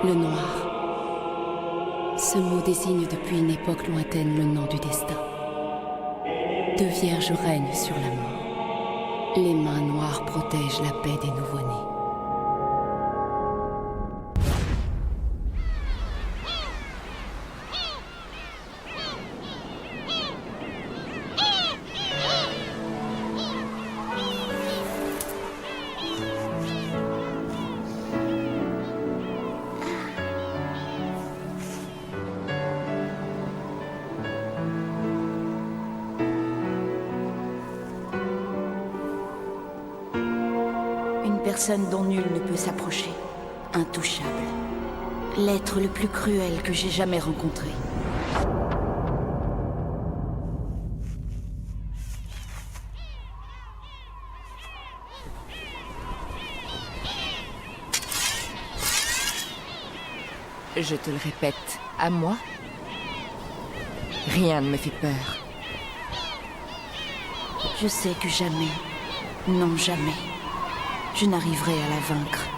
Le noir. Ce mot désigne depuis une époque lointaine le nom du destin. Deux vierges règnent sur la mort. Les mains noires protègent la paix des nouveau-nés. Personne dont nul ne peut s'approcher. Intouchable. L'être le plus cruel que j'ai jamais rencontré. Je te le répète, à moi, rien ne me fait peur. Je sais que jamais, non jamais, je n'arriverai à la vaincre.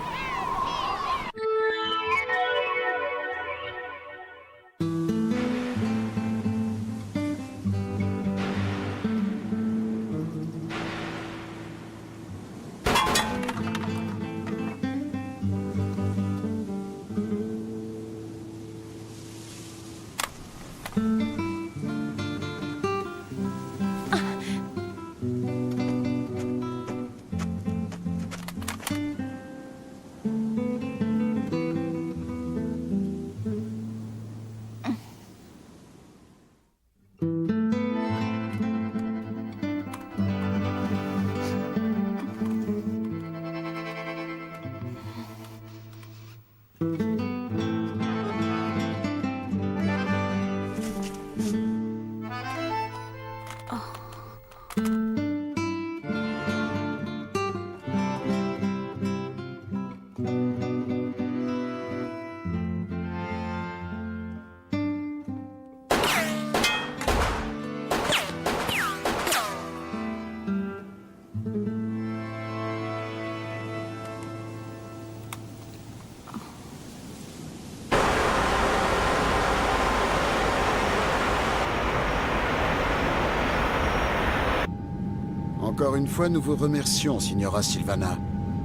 Encore une fois, nous vous remercions, Signora Sylvana.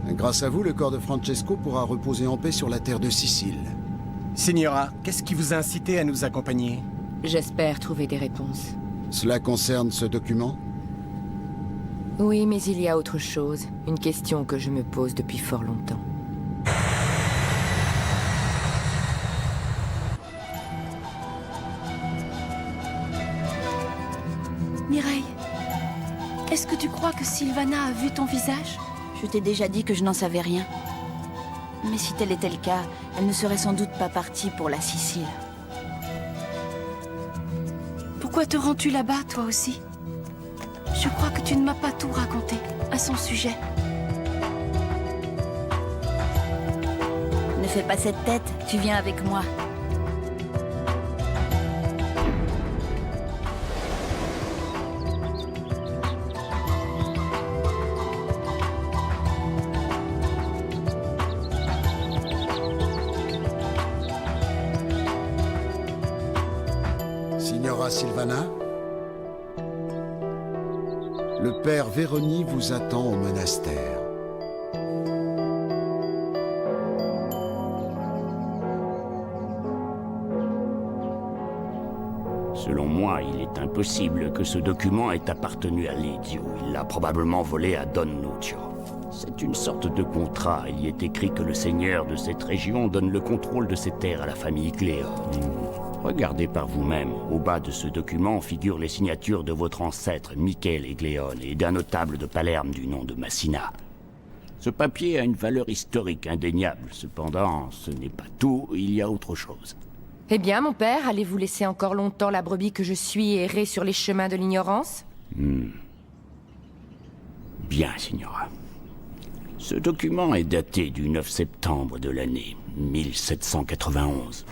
Grâce à vous, le corps de Francesco pourra reposer en paix sur la terre de Sicile. Signora, qu'est-ce qui vous a incité à nous accompagner? J'espère trouver des réponses. Cela concerne ce document? Oui, mais il y a autre chose. Une question que je me pose depuis fort longtemps. Mireille, est-ce que tu crois que Sylvana a vu ton visage? Je t'ai déjà dit que je n'en savais rien. Mais si tel était le cas, elle ne serait sans doute pas partie pour la Sicile. Pourquoi te rends-tu là-bas, toi aussi? Je crois que tu ne m'as pas tout raconté à son sujet. Ne fais pas cette tête, tu viens avec moi. Signora Sylvana? Le père Véroni vous attend au monastère. Selon moi, il est impossible que ce document ait appartenu à Lizio. Il l'a probablement volé à Don Lucio. C'est une sorte de contrat. Il y est écrit que le seigneur de cette région donne le contrôle de ses terres à la famille Cléone. Regardez par vous-même. Au bas de ce document figurent les signatures de votre ancêtre, Michele Egleone, et d'un notable de Palerme du nom de Massina. Ce papier a une valeur historique indéniable. Cependant, ce n'est pas tout, il y a autre chose. Eh bien, mon père, allez-vous laisser encore longtemps la brebis que je suis errer sur les chemins de l'ignorance? Bien, signora. Ce document est daté du 9 septembre de l'année 1791.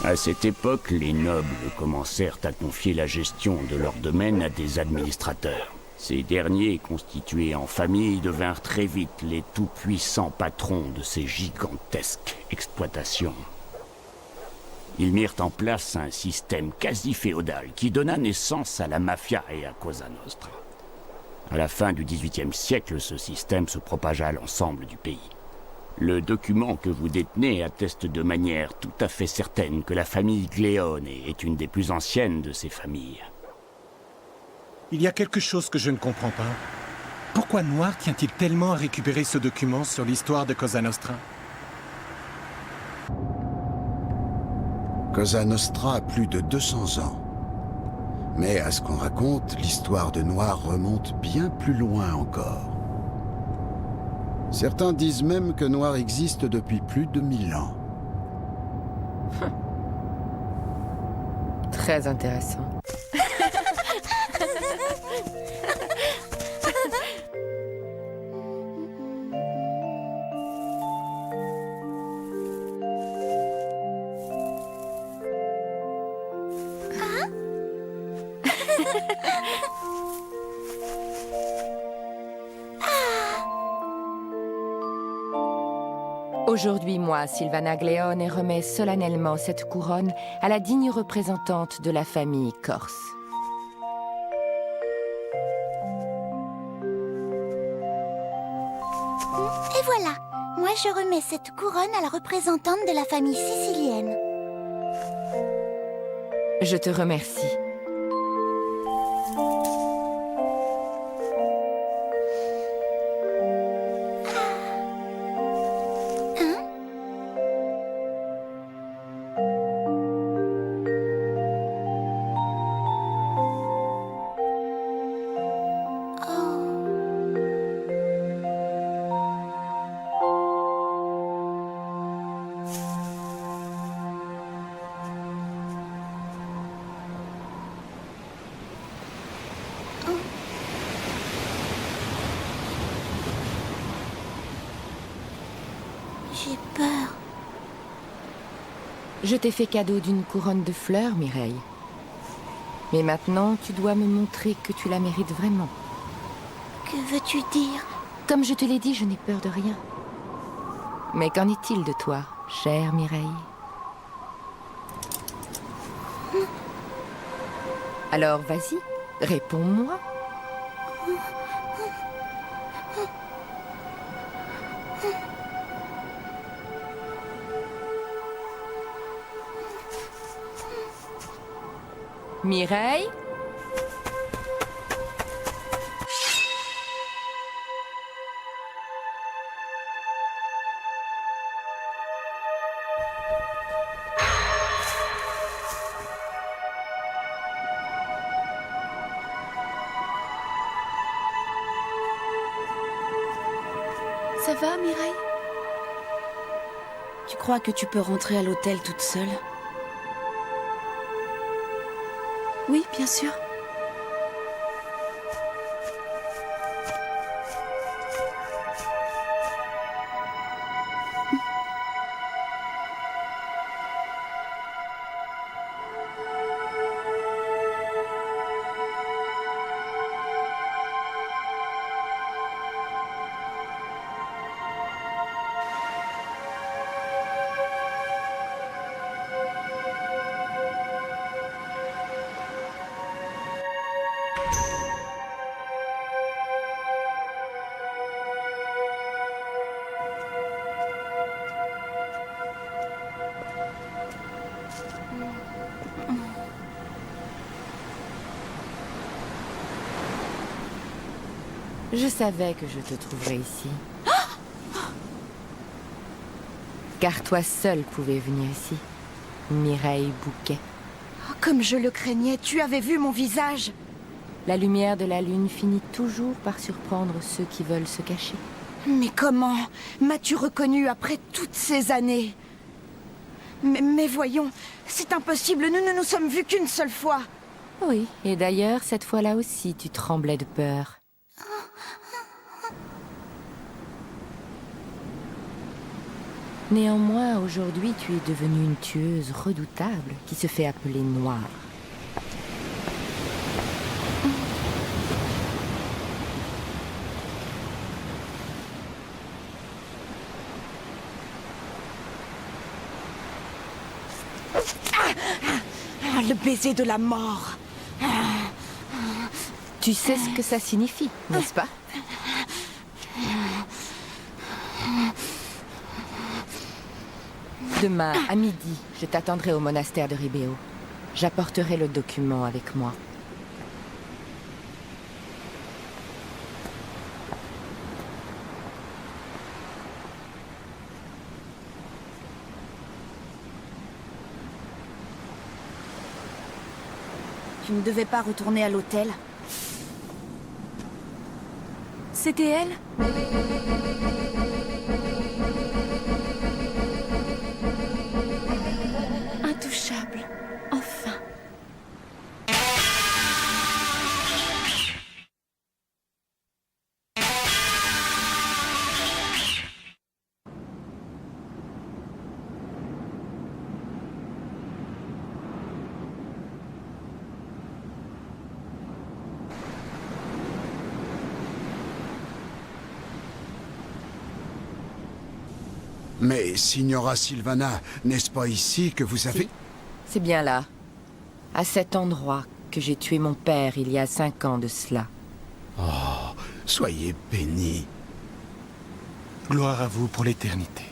À cette époque, les nobles commencèrent à confier la gestion de leur domaine à des administrateurs. Ces derniers, constitués en famille, devinrent très vite les tout-puissants patrons de ces gigantesques exploitations. Ils mirent en place un système quasi-féodal qui donna naissance à la mafia et à Cosa Nostra. À la fin du XVIIIe siècle, ce système se propagea à l'ensemble du pays. Le document que vous détenez atteste de manière tout à fait certaine que la famille Gléone est une des plus anciennes de ces familles. Il y a quelque chose que je ne comprends pas. Pourquoi Noir tient-il tellement à récupérer ce document sur l'histoire de Cosa Nostra? Cosa Nostra a plus de 200 ans. Mais à ce qu'on raconte, l'histoire de Noir remonte bien plus loin encore. Certains disent même que Noir existe depuis plus de 1000 ans. Très intéressant. Aujourd'hui, moi, Sylvana Gléone, remets solennellement cette couronne à la digne représentante de la famille corse. Et voilà, moi je remets cette couronne à la représentante de la famille sicilienne. Je te remercie. J'ai peur. Je t'ai fait cadeau d'une couronne de fleurs, Mireille. Mais maintenant, tu dois me montrer que tu la mérites vraiment. Que veux-tu dire? Comme je te l'ai dit, je n'ai peur de rien. Mais qu'en est-il de toi, chère Mireille? Alors, vas-y, réponds-moi. Mireille? Ça va, Mireille? Tu crois que tu peux rentrer à l'hôtel toute seule? Oui, bien sûr. Je savais que je te trouverais ici. Car toi seule pouvais venir ici, Mireille Bouquet. Oh, comme je le craignais, tu avais vu mon visage. La lumière de la lune finit toujours par surprendre ceux qui veulent se cacher. Mais comment m'as-tu reconnu après toutes ces années? Mais voyons, c'est impossible, nous ne nous sommes vus qu'une seule fois. Oui, et d'ailleurs, cette fois-là aussi, tu tremblais de peur. Néanmoins, aujourd'hui, tu es devenue une tueuse redoutable qui se fait appeler Noire. Le baiser de la mort. Tu sais ce que ça signifie, n'est-ce pas? Demain, à midi, je t'attendrai au monastère de Ribéo. J'apporterai le document avec moi. Tu ne devais pas retourner à l'hôtel. C'était elle? Intouchable. Enfin. Mais, Signora Sylvana, n'est-ce pas ici que vous avez... C'est bien là, à cet endroit, que j'ai tué mon père il y a 5 ans de cela. Oh, soyez bénis. Gloire à vous pour l'éternité.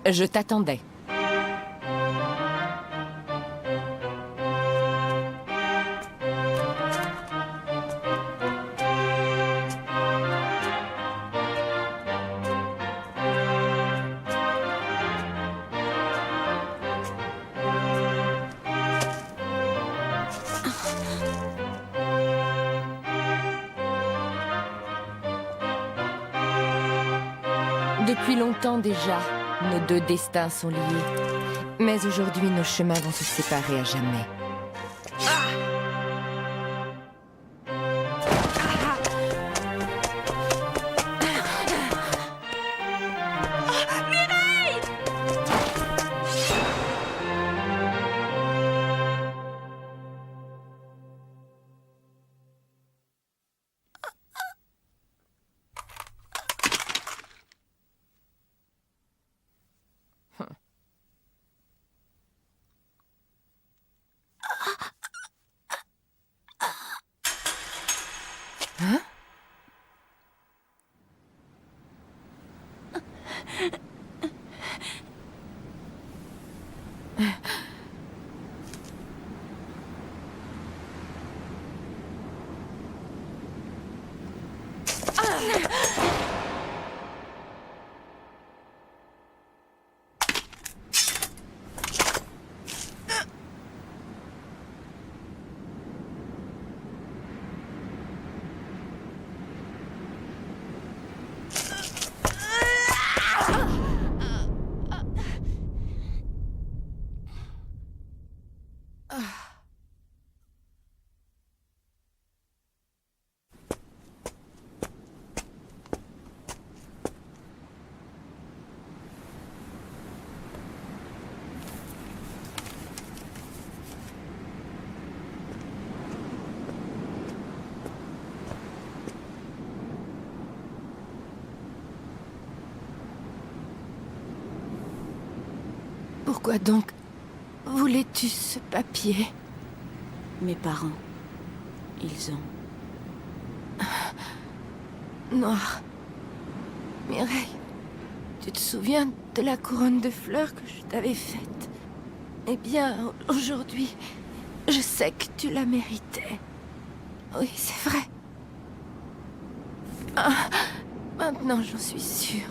Je t'attendais. Depuis longtemps déjà, nos deux destins sont liés. Mais aujourd'hui, nos chemins vont se séparer à jamais. Pourquoi donc voulais-tu ce papier? Mes parents, ils ont... Noir. Mireille, tu te souviens de la couronne de fleurs que je t'avais faite? Eh bien, aujourd'hui, je sais que tu la méritais. Oui, c'est vrai. Ah, maintenant, j'en suis sûre.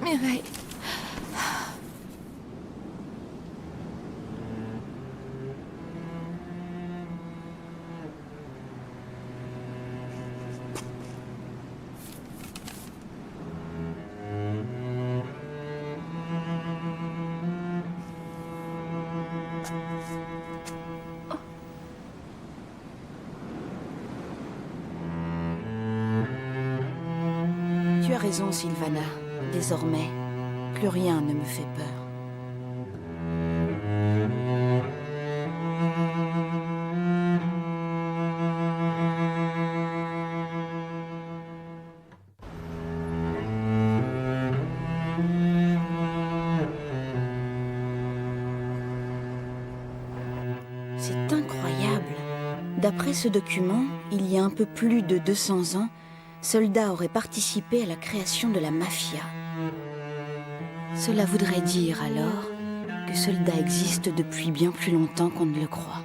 Mireille... Tu as raison, Sylvana. Désormais, plus rien ne me fait peur. C'est incroyable. D'après ce document, il y a un peu plus de 200 ans, Soldat aurait participé à la création de la mafia. Cela voudrait dire alors que Soldat existe depuis bien plus longtemps qu'on ne le croit.